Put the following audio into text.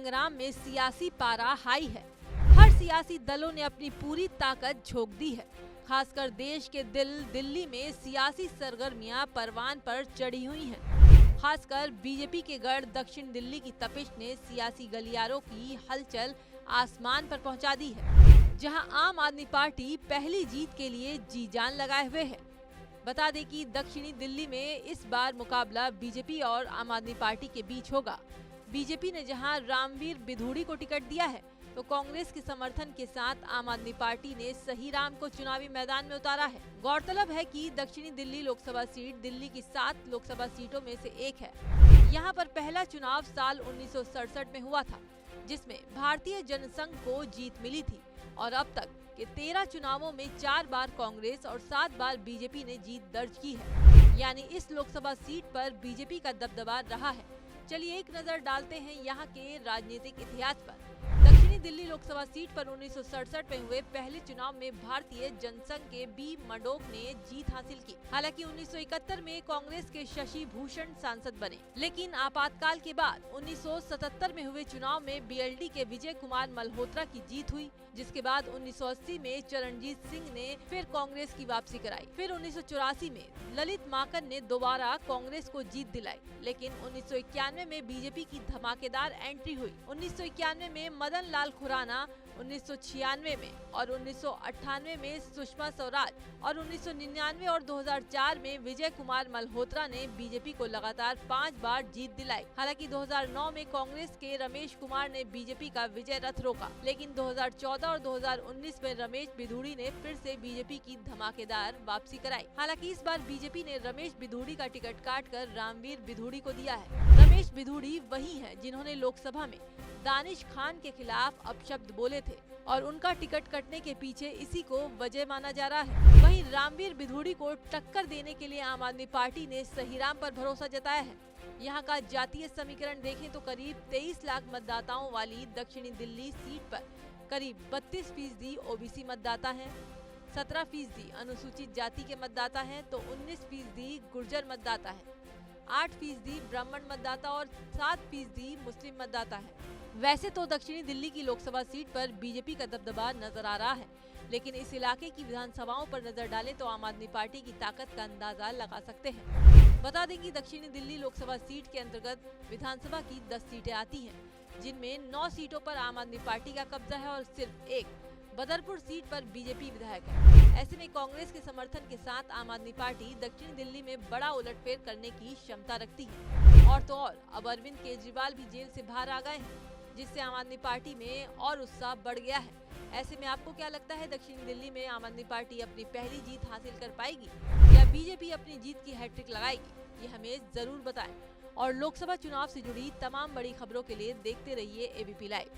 संग्राम में सियासी पारा हाई है। हर सियासी दलों ने अपनी पूरी ताकत झोंक दी है। खासकर देश के दिल्ली में सियासी सरगर्मियां परवान पर चढ़ी हुई हैं। खासकर बीजेपी के गढ़ दक्षिण दिल्ली की तपिश ने सियासी गलियारों की हलचल आसमान पर पहुंचा दी है, जहां आम आदमी पार्टी पहली जीत के लिए जी जान लगाए हुए है। बता दें कि दक्षिणी दिल्ली में इस बार मुकाबला बीजेपी और आम आदमी पार्टी के बीच होगा। बीजेपी ने जहां रामवीर बिधूड़ी को टिकट दिया है, तो कांग्रेस के समर्थन के साथ आम आदमी पार्टी ने सही राम को चुनावी मैदान में उतारा है। गौरतलब है कि दक्षिणी दिल्ली लोकसभा सीट दिल्ली की 7 लोकसभा सीटों में से एक है। यहाँ पर पहला चुनाव साल 1967 में हुआ था, जिसमें भारतीय जनसंघ को जीत मिली थी और अब तक के 13 चुनावों में 4 बार कांग्रेस और 7 बार बीजेपी ने जीत दर्ज की है। यानी इस लोकसभा सीट पर बीजेपी का दबदबा रहा है। चलिए एक नजर डालते हैं यहाँ के राजनीतिक इतिहास पर। दक्षिणी दिल्ली लोकसभा सीट पर 1967 में हुए पहले चुनाव में भारतीय जनसंघ के बी मडोक ने जीत हासिल की। हालांकि 1971 में कांग्रेस के शशि भूषण सांसद बने, लेकिन आपातकाल के बाद 1977 में हुए चुनाव में बीएलडी के विजय कुमार मल्होत्रा की जीत हुई, जिसके बाद 1980 में चरणजीत सिंह ने फिर कांग्रेस की वापसी कराई। फिर 1984 में ललित माकन ने दोबारा कांग्रेस को जीत दिलाई, लेकिन 1991 में बीजेपी की धमाकेदार एंट्री हुई। 1991 में मदन लाल खुराना, 1996 में और 1998 में सुषमा स्वराज और 1999 और 2004 में विजय कुमार मल्होत्रा ने बीजेपी को लगातार 5 बार जीत दिलाई। हालांकि 2009 में कांग्रेस के रमेश कुमार ने बीजेपी का विजय रथ रोका, लेकिन 2014 और 2019 में रमेश बिधूड़ी ने फिर से बीजेपी की धमाकेदार वापसी कराई। हालांकि इस बार बीजेपी ने रमेश बिधूड़ी का टिकट काटकर रामवीर बिधूड़ी को दिया है। रमेश बिधूड़ी वही है जिन्होंने लोकसभा में दानिश खान के खिलाफ अपशब्द बोले थे और उनका टिकट कटने के पीछे इसी को वजह माना जा रहा है। वहीं रामवीर बिधूड़ी को टक्कर देने के लिए आम आदमी पार्टी ने सही राम पर भरोसा जताया है। यहाँ का जातीय समीकरण देखें तो करीब 23 लाख मतदाताओं वाली दक्षिणी दिल्ली सीट पर करीब 32% ओबीसी मतदाता हैं, 17% अनुसूचित जाति के मतदाता हैं, तो 19% गुर्जर मतदाता है, 8% ब्राह्मण मतदाता और 7% मुस्लिम मतदाता है। वैसे तो दक्षिणी दिल्ली की लोकसभा सीट पर बीजेपी का दबदबा नजर आ रहा है, लेकिन इस इलाके की विधानसभाओं पर नजर डालें तो आम आदमी पार्टी की ताकत का अंदाजा लगा सकते हैं। बता दें कि दक्षिणी दिल्ली लोकसभा सीट के अंतर्गत विधानसभा की 10 सीटें आती हैं, जिनमें 9 सीटों पर आम आदमी पार्टी का कब्जा है और सिर्फ एक बदरपुर सीट पर बीजेपी विधायक है। ऐसे में कांग्रेस के समर्थन के साथ आम आदमी पार्टी दक्षिणी दिल्ली में बड़ा उलटफेर करने की क्षमता रखती है। और तो और अब अरविंद केजरीवाल भी जेल से बाहर आ गए हैं, जिससे आम आदमी पार्टी में और उत्साह बढ़ गया है। ऐसे में आपको क्या लगता है, दक्षिणी दिल्ली में आम आदमी पार्टी अपनी पहली जीत हासिल कर पाएगी या बीजेपी अपनी जीत की हैट्रिक लगाएगी? ये हमें जरूर बताएं। और लोकसभा चुनाव से जुड़ी तमाम बड़ी खबरों के लिए देखते रहिए एबीपी लाइव।